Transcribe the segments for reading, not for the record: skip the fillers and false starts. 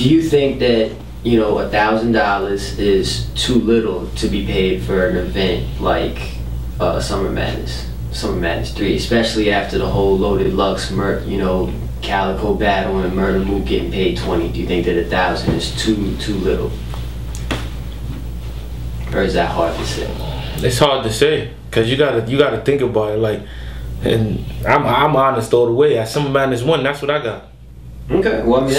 Do you think that, you know, $1,000 is too little to be paid for an event like Summer Madness 3, especially after the whole Loaded Lux, you know, Calico battle and Murder Mook getting paid 20? Do you think that 1,000 is too little, or is that hard to say? It's hard to say, cause you gotta think about it. Like, and I'm honest all the way. At Summer Madness 1, that's what I got. Okay, well, I mean,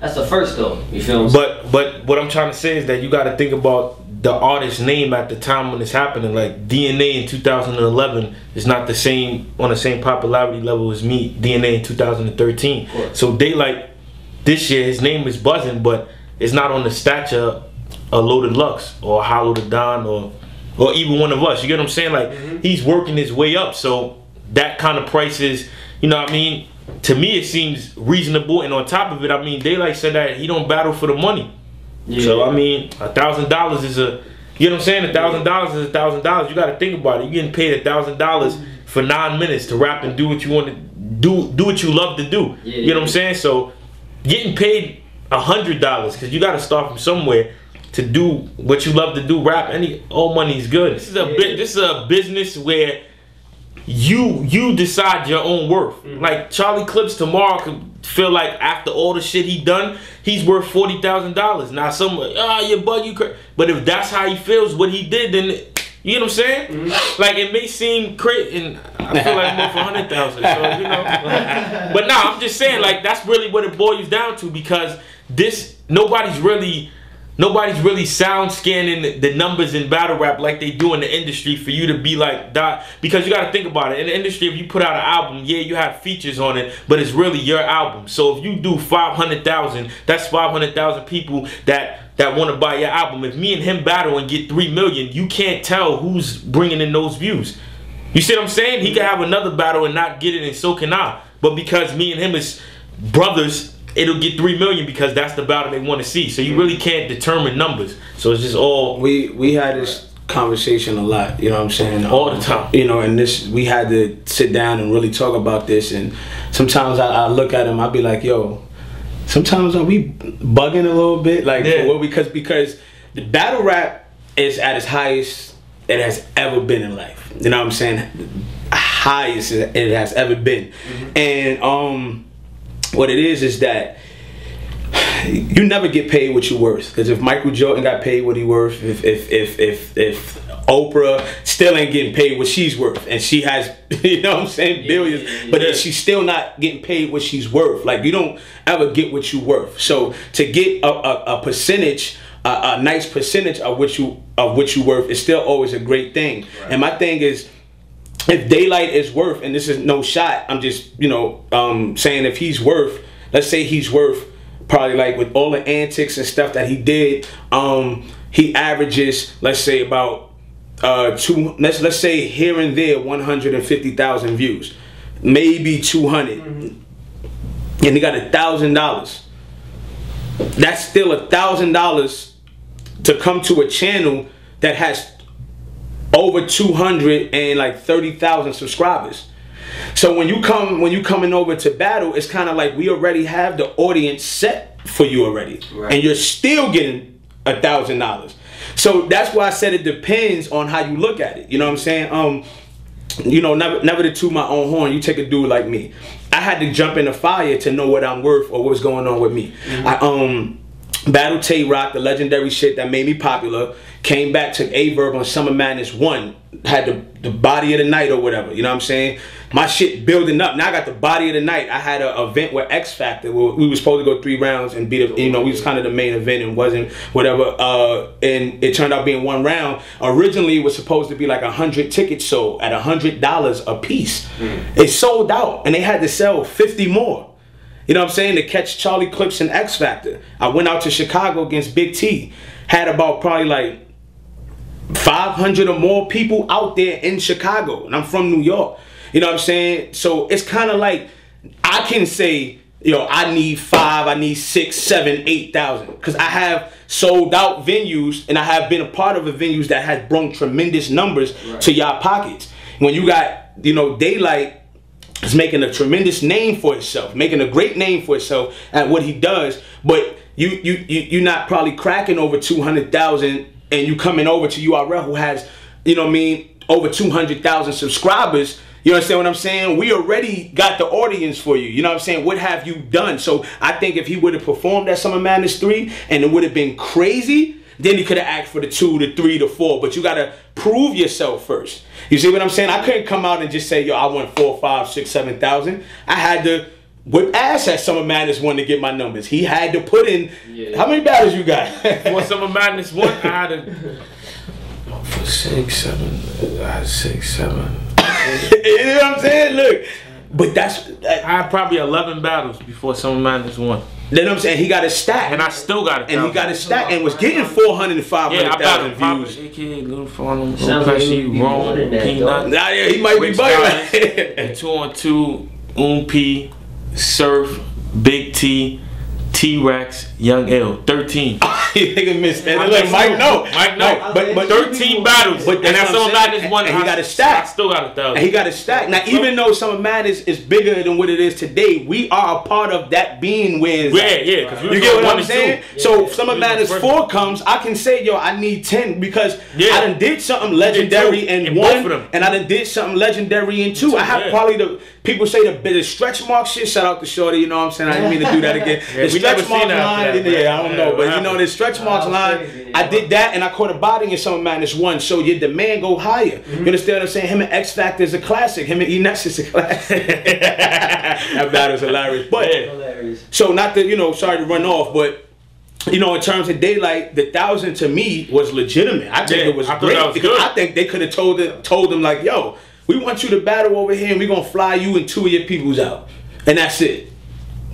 that's the first though. You feel me? But what I'm trying to say is that you got to think about the artist's name at the time when it's happening. Like DNA in 2011 is not the same on the same popularity level as me. DNA in 2013. So Daylight this year, his name is buzzing, but it's not on the stature of Loaded Lux or Hollow the Don or even one of us. You get what I'm saying? Like he's working his way up. So that kind of price is, you know what I mean? To me, it seems reasonable, and on top of it, I mean, Daylight said that he don't battle for the money. Yeah. So I mean, $1,000 is a, you know what I'm saying? $1,000 is $1,000. You got to think about it. You're getting paid $1,000 for 9 minutes to rap and do what you want to do what you love to do. Yeah, you know what I'm saying? So getting paid $100, because you got to start from somewhere to do what you love to do. Rap, all money is good. This is a business where you decide your own worth. Like Charlie Clips tomorrow could feel like after all the shit he done, he's worth $40,000. Now some you bug you crazy, but if that's how he feels what he did, then you know what I'm saying? Like it may seem crazy, and I feel like I'm worth 100,000. So you know, but nah, I'm just saying like that's really what it boils down to, because nobody's really sound scanning the numbers in battle rap like they do in the industry for you to be like that. Because you got to think about it. In the industry, if you put out an album, yeah, you have features on it, but it's really your album. So if you do 500,000, that's 500,000 people that want to buy your album. If me and him battle and get 3 million, you can't tell who's bringing in those views. You see what I'm saying? He could have another battle and not get it, and so can I. But because me and him is brothers, it'll get 3 million because that's the battle they want to see. So you really can't determine numbers. So it's just all... We had this conversation a lot, you know what I'm saying? All the time. You know, and we had to sit down and really talk about this. And sometimes I look at him, I'll be like, yo, sometimes are we bugging a little bit? Like, because the battle rap is at its highest it has ever been in life. You know what I'm saying? Highest it has ever been. And what it is that you never get paid what you're worth. Because if Michael Jordan got paid what he worth, if Oprah still ain't getting paid what she's worth, and she has, you know what I'm saying, billions, but she's still not getting paid what she's worth. Like, you don't ever get what you're worth. So to get a percentage, a nice percentage of what you worth is still always a great thing. Right. And my thing is, if Daylight is worth, and this is no shot, I'm just, you know, saying if he's worth, let's say he's worth probably, like, with all the antics and stuff that he did, he averages, let's say about let's say here and there 150,000 views, maybe 200, and he got $1,000. That's still $1,000 to come to a channel that has over 230,000 subscribers. So when you coming over to battle, it's kind of like we already have the audience set for you already, right, and you're still getting $1,000. So that's why I said it depends on how you look at it. You know what I'm saying? You know, never to toot my own horn. You take a dude like me. I had to jump in the fire to know what I'm worth or what's going on with me. I battled Tay Rock, the legendary shit that made me popular. Came back to Averb on Summer Madness 1. Had the body of the night or whatever. You know what I'm saying? My shit building up. Now I got the body of the night. I had an event with X Factor. We were supposed to go 3 rounds and beat it. You know, we was kind of the main event and wasn't whatever. And it turned out being 1 round. Originally, it was supposed to be like 100 tickets sold at $100 a piece. It sold out, and they had to sell 50 more. You know what I'm saying? To catch Charlie Clips and X Factor. I went out to Chicago against Big T. Had about probably like 500 or more people out there in Chicago. And I'm from New York. You know what I'm saying? So it's kind of like, I can say, yo, I need 5, I need 6, 7, 8,000. Because I have sold out venues, and I have been a part of the venues that has brought tremendous numbers to y'all pockets. When you got, you know, Daylight is making a tremendous name for himself, making a great name for himself at what he does. But you're not probably cracking over 200,000, and you coming over to URL who has, you know what I mean, over 200,000 subscribers. You understand what I'm saying? We already got the audience for you. You know what I'm saying? What have you done? So I think if he would have performed at Summer Madness 3 and it would have been crazy, then he could have asked for the 2, the 3, the 4. But you got to prove yourself first. You see what I'm saying? I couldn't come out and just say, yo, I want 4, 5, 6, 7,000. I had to whip ass at Summer Madness 1 to get my numbers. He had to put in. Yeah. How many battles you got? For Summer Madness 1, I had for 6, 7. I had 6, 7. You know what I'm saying? Look, but I had probably 11 battles before Summer Madness 1. You know what I'm saying? He got a stack. And I still got it. And he got a stack and was getting 400 and 500,000 views. AKA Little Farm, Pesci, Rome, Peanut. Nah, yeah, he might be bugging. 2 on 2, P, Surf, Big T, T-Rex, Young L, 13. Nigga missed that. Look, Mike, no. Mike, no. But 13 battles. But that's Summer Madness 1. And he got a stack. I still got 1,000. And he got a stack. Now, even though Summer Madness is bigger than what it is today, we are a part of that being where it's at. Yeah, because you get what I'm saying? So Summer Madness 4 comes, I can say, yo, I need 10 because I done did something legendary in 1, and I done did something legendary in 2. I have probably the people say the stretch mark shit. Shout out to Shorty, you know what I'm saying? I didn't mean to do that again. The stretch mark line, I don't know, but you know the stretch marks line. I did that, and I caught a body in Summer Madness 1. So your demand go higher. You understand what I'm saying? Him and X Factor is a classic. Him and E-Nuts is a classic. That battle's hilarious. But so not to, you know, sorry to run off, but you know, in terms of Daylight, the 1,000 to me was legitimate. I think it was great because I think they could have told them like, yo, we want you to battle over here, and we're gonna fly you and 2 of your peoples out, and that's it.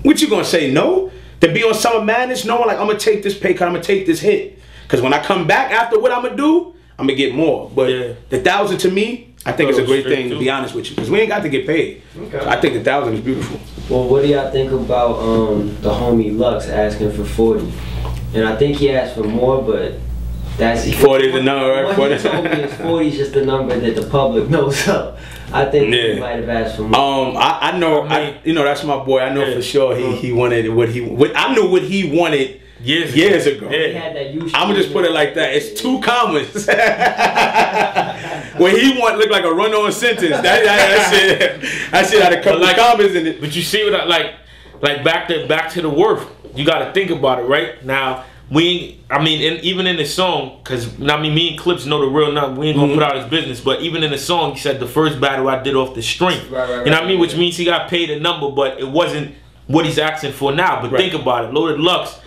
What you gonna say? No? To be on Summer Madness, knowing like I'm gonna take this pay cut, I'm gonna take this hit, because when I come back after what I'm gonna do, I'm gonna get more. But the 1,000 to me, I think it's a great thing, to be honest with you, because we ain't got to get paid. Okay. So I think the 1,000 is beautiful. Well, what do y'all think about the homie Lux asking for 40? And I think he asked for more, but that's 40 is the number, right? What he told me is 40 is just the number that the public knows. So I think he might have asked for more. I know, you know, that's my boy. I know for sure he wanted what I knew what he wanted years ago. He had that I'm gonna just put it like that. It's 2 commas. What he want look like a run-on sentence. That shit had a couple of commas in it. But you see what I like back to the worth. You got to think about it, right? Now, even in the song, because me and Clips know the real number. We ain't gonna put out his business, but even in the song, he said the first battle I did off the strength. Right, you know what I mean? Which means he got paid a number, but it wasn't what he's asking for now. But think about it. Loaded Lux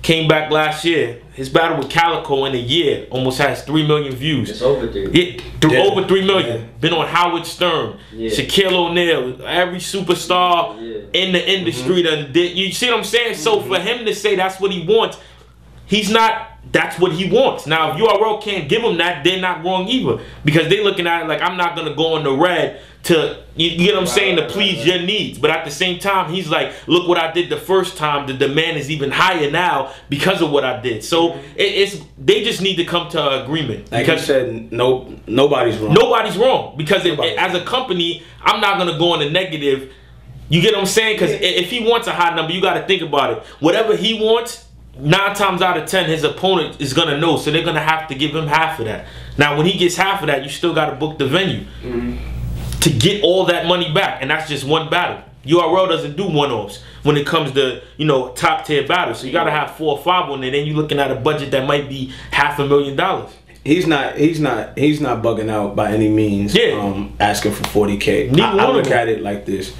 came back last year. His battle with Calico in a year almost has 3 million views. It's over 3. Over 3 million. Yeah. Been on Howard Stern, Shaquille O'Neal, every superstar in the industry done did. You see what I'm saying? So for him to say that's what he wants, that's what he wants. Now, if URL can't give him that, they're not wrong either. Because they looking at it like, I'm not going to go on the red to, you get what I'm saying, to please your needs. But at the same time, he's like, look what I did the first time. The demand is even higher now because of what I did. So they just need to come to an agreement. Like you said, nobody's wrong. Nobody's wrong. Because as a company, I'm not going to go on the negative. You get what I'm saying? Because if he wants a high number, you got to think about it. Whatever he wants, 9 times out of 10, his opponent is gonna know, so they're gonna have to give him half of that. Now, when he gets half of that, you still gotta book the venue to get all that money back, and that's just one battle. URL doesn't do one-offs when it comes to, you know, top tier battles. So you gotta have 4 or 5 on there. Then you're looking at a budget that might be $500,000. He's not bugging out by any means. Asking for 40K. I look at it like this: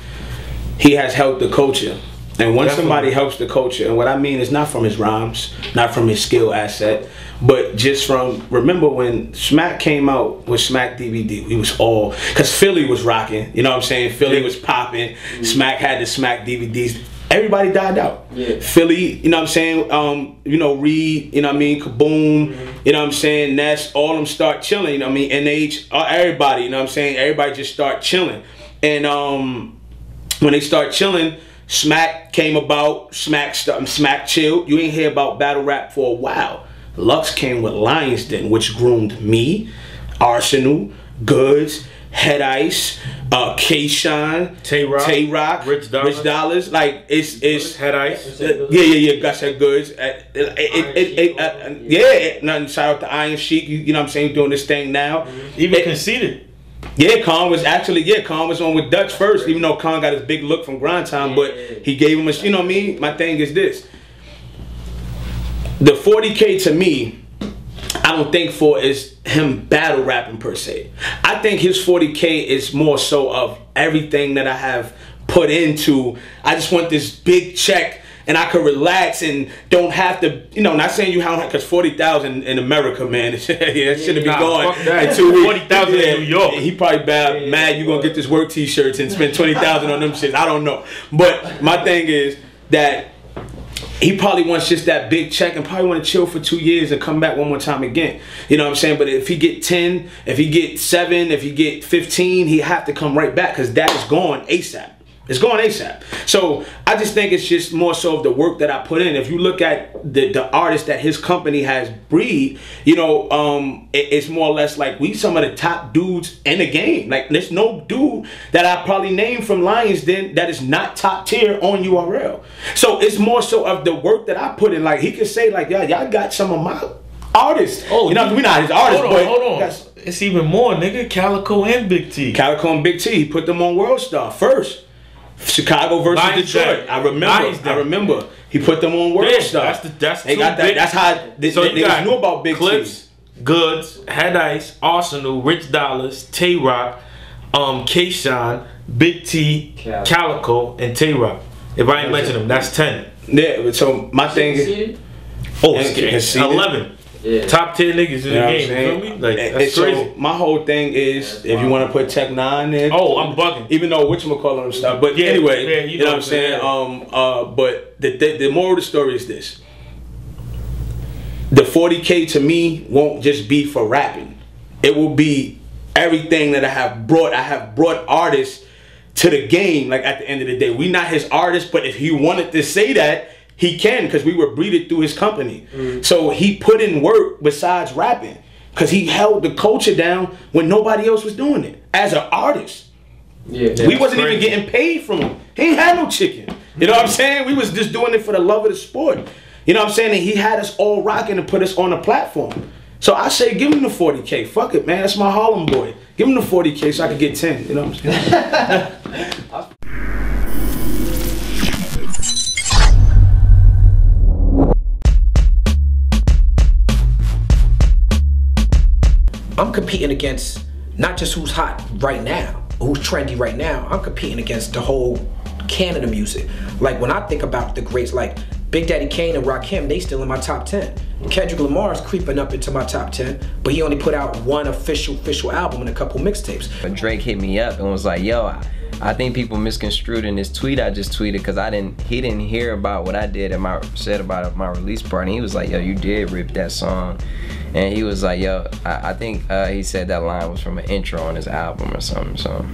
he has helped the culture. And when somebody helps the culture, and what I mean is not from his rhymes, not from his skill asset, but just from, remember when Smack came out with Smack DVD, we was all, because Philly was rocking, you know what I'm saying? Philly was popping, Smack had the Smack DVDs. Everybody died out. Philly, you know what I'm saying? You know, Reed, you know what I mean? Kaboom, you know what I'm saying? Ness, all of them start chilling, you know what I mean? NH, everybody, you know what I'm saying? Everybody just start chilling. And when they start chilling, Smack came about, Smack chilled. You ain't hear about battle rap for a while. Lux came with Lions Den, which groomed me, Arsenal, Goods, Head Ice, K-Shine, Tay Rock, Rich Dollars. Like it's Head Ice. Yeah. Got that goods. Nothing. Shout out to Iron Sheik. You know what I'm saying? Doing this thing now. Even Conceited. Yeah, Khan was on with Dutch first, even though Khan got his big look from Grind Time, but he gave him a, you know what I mean? My thing is this. The 40K to me, I don't think for is him battle rapping per se. I think his 40K is more so of everything that I have put into. I just want this big check and I could relax and don't have to, you know, not saying you have, because 40,000 in America, man, it shouldn't be going in 2 weeks. 40,000 in New York. He probably mad you gonna get this work t-shirts and spend 20,000 on them shits. I don't know. But my thing is that he probably wants just that big check and probably want to chill for 2 years and come back one more time again. You know what I'm saying? But if he get 10, if he get 7, if he get 15, he have to come right back because that is gone ASAP. It's going ASAP. So I just think it's just more so of the work that I put in. If you look at the artists that his company has breed, you know, it's more or less like we some of the top dudes in the game. Like there's no dude that I probably named from Lions Den that is not top tier on URL. So it's more so of the work that I put in. Like he could say like, yeah, y'all got some of my artists. Oh, you know, we're not his artists, hold on. It's even more, nigga. Calico and Big T. Calico and Big T. He put them on World Star first. Chicago versus Detroit. I remember. He put them on World Star. That's how they knew about Big Clips, T. Goods, Head Ice, Arsenal, Rich Dollars, Tay Rock, K-Shine, Big T, Calico, and Tay Rock. If I ain't mention them, that's 10. Yeah. So my thing is, 11. Yeah. Top 10 niggas in the game, you feel me? Like, that's crazy. So my whole thing is, if you want to put Tech 9 in. Oh, I'm bugging. Even though whatchamacallit stuff. But anyway, you know what I'm saying? But the moral of the story is this. The 40K to me won't just be for rapping. It will be everything that I have brought. I have brought artists to the game, like at the end of the day. We not his artists, but if he wanted to say that, he can, because we were breeded through his company. So he put in work besides rapping, because he held the culture down when nobody else was doing it as an artist. Yeah, we wasn't even getting paid from him. He ain't had no chicken. You know what I'm saying? We was just doing it for the love of the sport. You know what I'm saying? And he had us all rocking and put us on a platform. So I say, give him the 40K. Fuck it, man. That's my Harlem boy. Give him the 40K so I could get 10. You know what I'm saying? I'm competing against not just who's hot right now, who's trendy right now. I'm competing against the whole canon of music. Like when I think about the greats like Big Daddy Kane and Rakim, they still in my top 10. Kendrick Lamar's creeping up into my top 10, but he only put out one official album and a couple mixtapes. Drake hit me up and was like, yo, I think people misconstrued in this tweet I just tweeted because he didn't hear about what I did at said about my release party. He was like, yo, you did rip that song. And he was like, yo, I think he said that line was from an intro on his album or something, so.